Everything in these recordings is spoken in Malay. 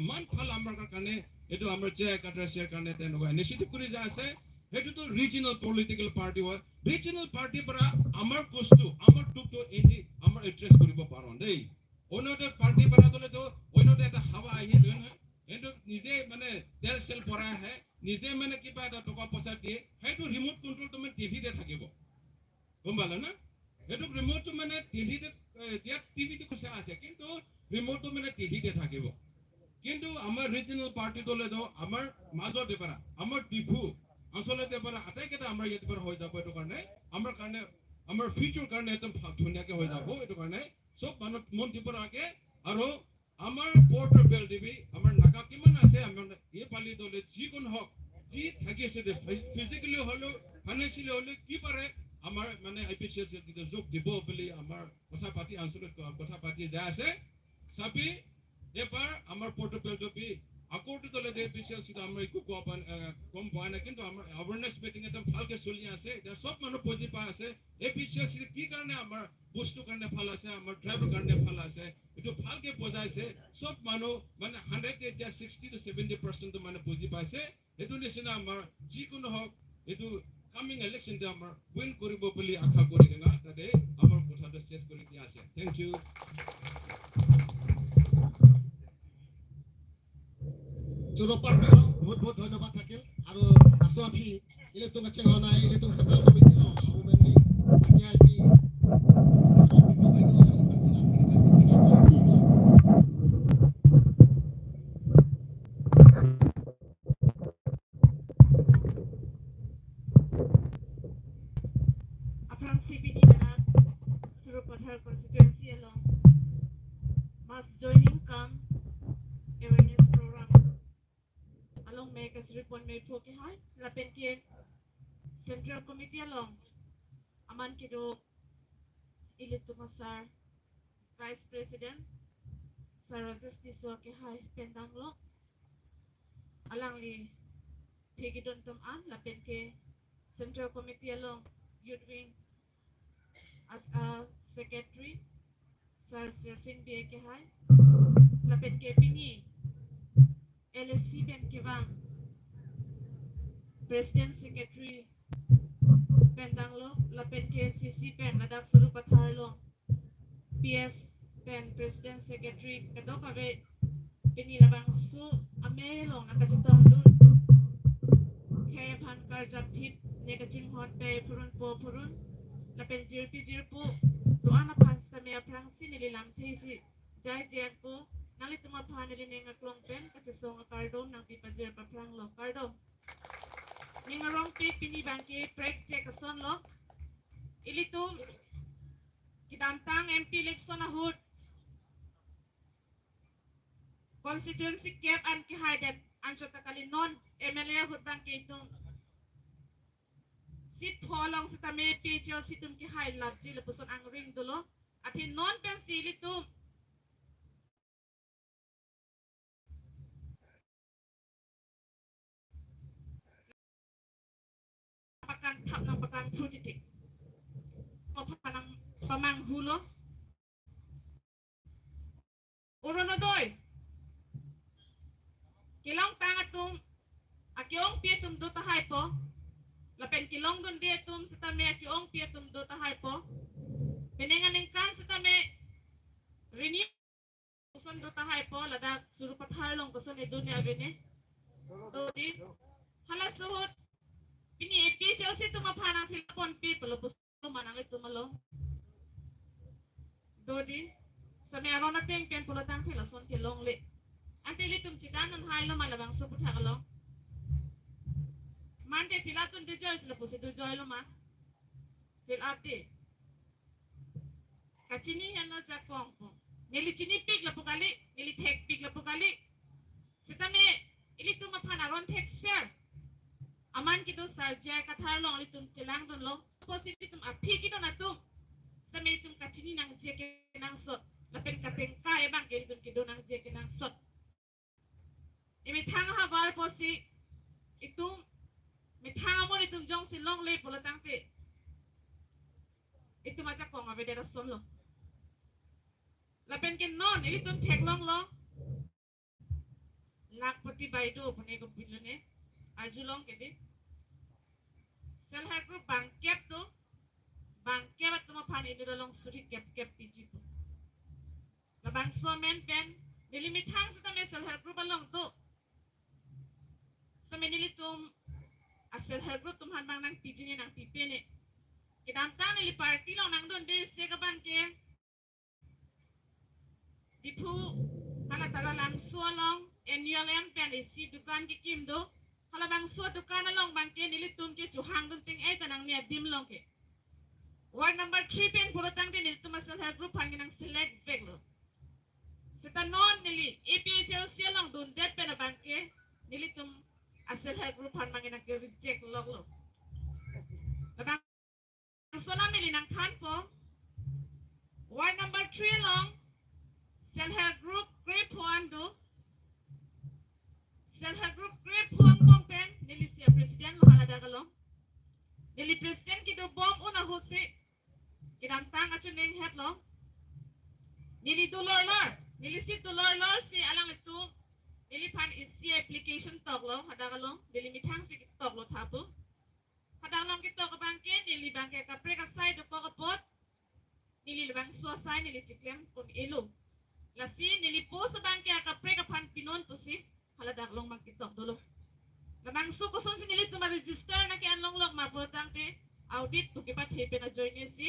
মান ভাল আমাৰ কাৰণে এইটো আমাৰ যে একাদশীৰ কাৰণে তেনেকুৱা ইনিচিয়েটিভ কৰি যায় আছে এইটোতো ৰিজনেল পলিটিকেল পাৰ্টি হয় ৰিজনেল পাৰ্টিৰ পৰা আমাৰ বস্তু আমাৰ টুকটো এনে আমাৰ এড্ৰেছ কৰিব পাৰোঁ দেই অন্যতে পাৰ্টি পৰা দলেতো অন্যতে এটা হাৱা আহিছে নহয় এইটো নিজে মানে তেল চেল ভৰাই আহে নিজে মানে কিবা এটা টকা পইচা দিয়ে সেইটো ৰিমোট কণ্ট্ৰল তুমি টিভিতে থাকিব গম পালা না সেইটো ৰিমোটটো মানে টিভিতে ইয়াত টিভিটো কৈছে আছে কিন্তু ৰিমোটটো মানে টিভিতে থাকিব কিন্তু আমাৰ ৰিজনেল পাৰ্টি দলেতো আমাৰ মাজতে পৰা আমাৰ টিভু আচলতে পৰা আটাইকেইটা আমাৰ ইয়াত পৰা হৈ যাব এইটো কাৰণে আমাৰ ফিউচাৰ কাৰণে একদম ধুনীয়াকে হৈ যাব এইটো কাৰণে চব মানুহ মন দিব লাগে আৰু আমাৰ বৰ্ডাৰ বেল দিবি আমাৰ নাগা কিমান আছে আমাৰ এই পালি দলে যিকোনো হওক যি থাকিছে ফিজিকেলি হ'লেও ফাইনেন্সিয়েলি হ'লেও কি পাৰে আমাৰ মানে IPCS যোগ দিব বুলি আমাৰ কথা পাতি আঞ্চলিক কথা পাতি যায় আছে চাবি এবাৰ আমাৰ পৰ্টফেল দবি আকৌটো দলে যে IPCS আমাৰ একো কম পোৱা নাই কিন্তু আমাৰ এৱাৰনেছ মিটিং একদম ভালকে চলি আছে এতিয়া চব মানুহ বুজি পাই আছে IPCS কি কাৰণে আমাৰ বস্তু কাৰণে ভাল আছে আমাৰ ড্ৰাইভৰ কাৰণে ভাল আছে এইটো ভালকে বুজাইছে চব মানুহ মানে 100 এতিয়া 60 to 70% মানে বুজি পাইছে এইটো নিচিনা আমাৰ যিকোনো হওক এইটো কামিং ইলেকশ্যনতে আমাৰ উইন কৰিব বুলি আশা কৰি কিনা তাতে আমাৰ কথাটো শেষ কৰি দিয়া আছে থেংক ইউ জোৰপাৰ বহুত বহুত ধন্যবাদ থাকিল আৰু আছো আমি ইলেকট্ৰন আছে হোৱা নাই ইলেকট্ৰন সেন্ট্ৰেল কমিটি আহমেনলি এতিয়া আজি Upon CPD Danak, Surupathar constituency along, must joining come awareness program. Along make a report made for Kihai, Rapenke Central Committee along, Aman Kido, Ilitumasar, Vice President, Sarajas Niswa Kihai, Pendanglo, Alangli, Tigidon Toman, Lapenke Central Committee along, Youth Wing, as a secretary, Sir Singh Biekehai, Lapet Kepini, LSC Ben Kevang, President Secretary, Pendanglo, Lapet KCC Ben Ladak Surupatharlo, PS Ben President Secretary, Kadokabe, Pini Labang Su, Amelong, Nakachitong Dun, Kaya Pankar Japtip, Negaching Hot Bay, Purun Po Purun, Lapet Jirpu, Luana Pansamia Prangsi, Nilam Tisi, Jai Jaco, Nalituma Panelin a Klong Pen, Katisong a Cardo, Naki Pajir Pranglo, Cardo. Ning a wrong pit, Pini Banki, Prek, take a son lock. Ilitum Kidantang MP Lexon a hood. Constituency Cap and Kihidet, Anchotakali non MLA Hood Banki. Sit holong sa tame pecho situm ki high lab jil puson ang ring dulo at hin non pensili tum pakan tap ng pakan putitik o pakanang pamang hulo uro na doy kilong pangatum akyong pietum do tahay po Lapen kilong dun dia tum sa tame akyong pietum do tahay po Pinenganing kan sa tame renew kuson do tahay po ladak Surupathar long kuson e dunya bine Dodi halas suhut Pini episyo si tumapanang pilapon people puso manang ito malo Dodi sa may araw natin pen pulatang tilason kilong li Ante litum chidanon haylo malabang Surupathar Mande pilatun de joy sila pusi do joy lo ma Fil ate Kachini hano sa kongko Nili chini pig la pukali Nili tek pig la pukali Sitame Ili tumapanaron tek sir Aman kito sarja kathar long Ili tum chilang don lo Posi tum api kito na tum Sitame tum kachini nang jeke nang sot Lapen kateng kaya bang Ili tum kido nang jeke nang sot Imi tanga habar posi Itum Mitanga mo itum jong silong le pulatang pi Itu macam kong abe dera son lo Lapen kin non Ili tum tek long lo lakpati baido phane ko pilone arjulong kedi self help group bangkep to bangkep at tuma phan ini dolong suri kep tiji po labang somen pen nilimitang sa tame self help group along to sa menilitum as self help group tumhan bang nang tiji ni nang pipe ni kidantang nili party long nang don de se ka bangke dipu hala tala lang sualong NULM pen isi dukan ki kim do hala bang so dukan along bangke nilitum ke chuhang dun ting ay tanang niya dim long ke ward number 3 pen purutang din nilitum as self help group hangin ang select bag lo sita non nili APHLC along dun det pen na bangke nilitum as self help group hang mangin ang reject log lo labang so lang nili nang kan po ward number 3 long self help group grade 1 do self help group grade 1 bong pen nili siya president lo halada galong nili president kido bom una husi kidantang acho ning het lo nili dollar lor nili si dollar lor si alang itu nili pan isi application tok lo hada galong nili mitang si tok lo tapu hada galong kito ka bangke nili bangke ka pre ka sai do ko pot nili bang so sai nili siklem kun elu lasi nili po sa bangke ka pre ka pan pinon to si halada galong magkitok dolo lamang so kuson si nili tuma register na ki anlong log mapurutang te audit to kipat hepe na join ni si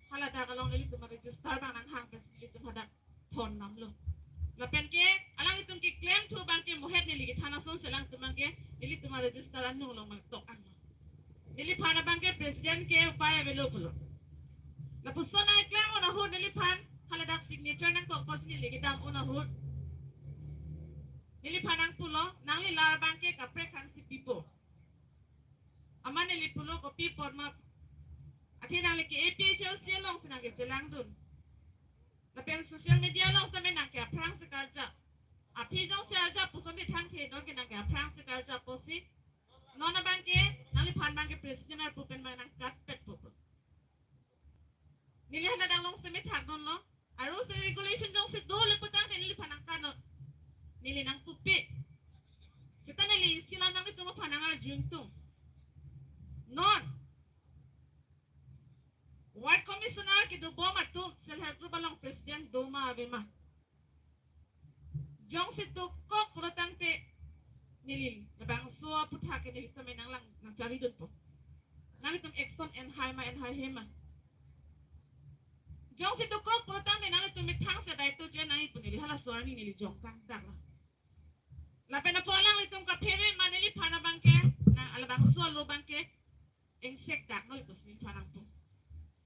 halada kalong nili tuma register bang nang hang nili tuma hadak thon namlo lapen ke alang itum ki claim to bangke mohet nili ki thana son selang tumangke nili tuma register anung long mag tok ang nili phana bangke president ke upaya available lapuson na claim ona ho nili phan haladak signature nang tok pos nili ki dam ona ho nili phanang pulo nangli lar bangke ka prekhan si pipo aman nili pulo ko pipo ma akhir nang leki APHLC long sinang ke jelang dun lapen social media long sa menang ke prang se karja api jong se arja puson di thang ke don ke nang ke prang se karja posi nona bangke nali phan bangke president ar pupen bang nang kat pet pupo nili hala dang long se me thak don lo aru se regulation jong se do le putang nili phanang kano nili nang pupi kita nili silang nang itu mo phanang ar juntung non ward commissioner ki do boma tu self help group along president doma abema jong si tu kok purutang te nilil labang so putha ke nili kami nang lang nang cari dun po nali tum exxon and high hema jong si tu kok purutang te nali tum mitang sa dai tu jen nai punili hala suarni nili jong kang dak la lapen po lang litum ka pere manili phana bangke nang alabang so lo bangke insect dak no itus ni phanang po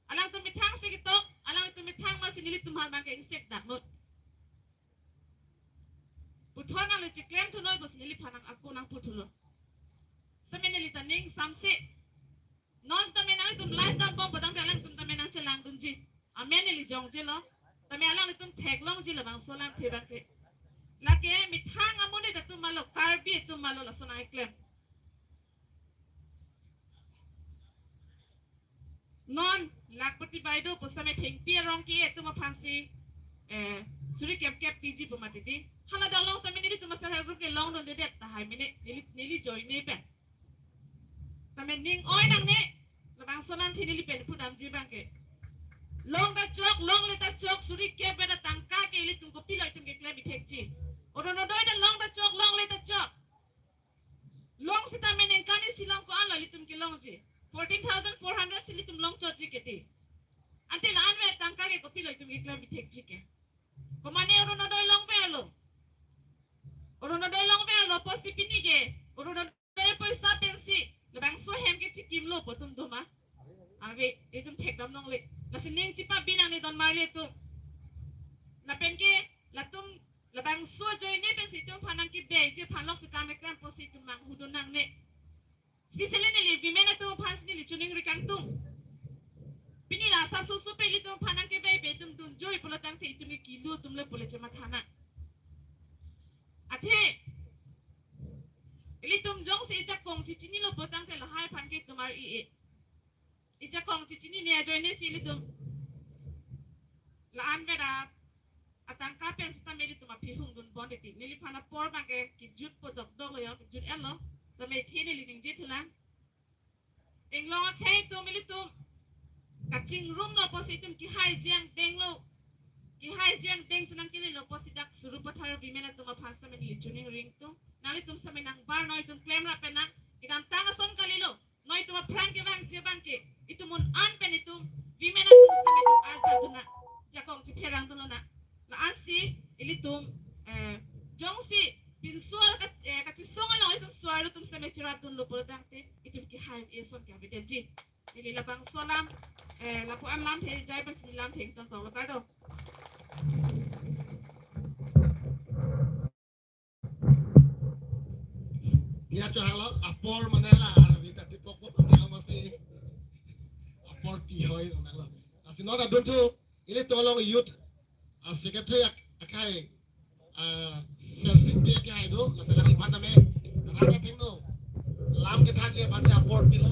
alang tu mitang segitok alang tu mitang masih nili tumhal bangke insect dak not puthona le chiklem tu noi bos nili phanang aku nang puthulo same nili taning samse non tame nang tum live dam bom badang alang tum tame nang chelang dunji amen nili jong je lo tame alang tum thek long ji labang solang the bangke lake mitang amune da tum malo karbi tum malo la sonai klem non lakpati baido pusame thengpi rong ki etuma phansi suri kep pg pumatiti hala dalong tame nili tuma sahel group ke long don de det ta hai mine nili join ne pe tame ning oi nang ne labang solan thi nili pen pudam ji bangke long da chok long le ta chok suri kep da tangka ke li tum ko pilai tum ke klem thekji orono doi da long da chok long le ta chok long sita menen kani silang ko ala li tum ke long ji 14,400 sili tum long chochi keti antil anwe tangka ke kopi lo tum ikla bitek chike komane orono doi long be lo posi pini ge orono doi paisa pensi lebang so hem ke chikim lo potum doma ave itum thek dam long le lasining chipa binang ni don mari tu lapen ke latum lebang so join ne pensi tum phanang ki be je phanlok sikam ekram posi tum mang hudun nang ne Sisele nili bimena tu phans nili chuning rikang tung. Pini rasa susu peli tu phanang ke be tum dun joy pulatang te itumi kilu tumle pule chema thana. Athe ili tum jong se ita kong chichini lo potang te lahai phan ke tumar i ita kong chichini ne join ne sili tum la an beda atang ka pen sta di tu ma pi hung dun bon ti ni li phana por ba ke ki jut po dok dok lo yo ki jut elo to me thi ni li ning jit hulang eng lo ke tu mi li tu ka ching room no po si tum ki hai jeng deng lo ki hai jeng deng senang kili lo po si dak suru pathar bi mena tu ma phang sa me ni tuning ring tu nali tum sa me nang bar noi tum claim ra pe na idam tanga son kali lo noi tu ma prank ke bang ke itu mun an pen itu bi mena tum sa me tum arja tu na jakong ci perang tu na la ansi ili tum jong si pin sual ka ci songa lo itum sual tum sa me ciratun lo por dang te itum ki hai e son ka be ji ili la bang solam la po am lam the jai ban si lam theng tong tong lo ka do Dia cho hàng lắm, apor mana lah, Arabi tapi pokok mana mesti apor pihoi mana lah. Asi nora bentu, ini tolong youth, secretary akai, sersing dia akai do, la selang ipan name, kerana tengno, lam kita je baca apor pilo,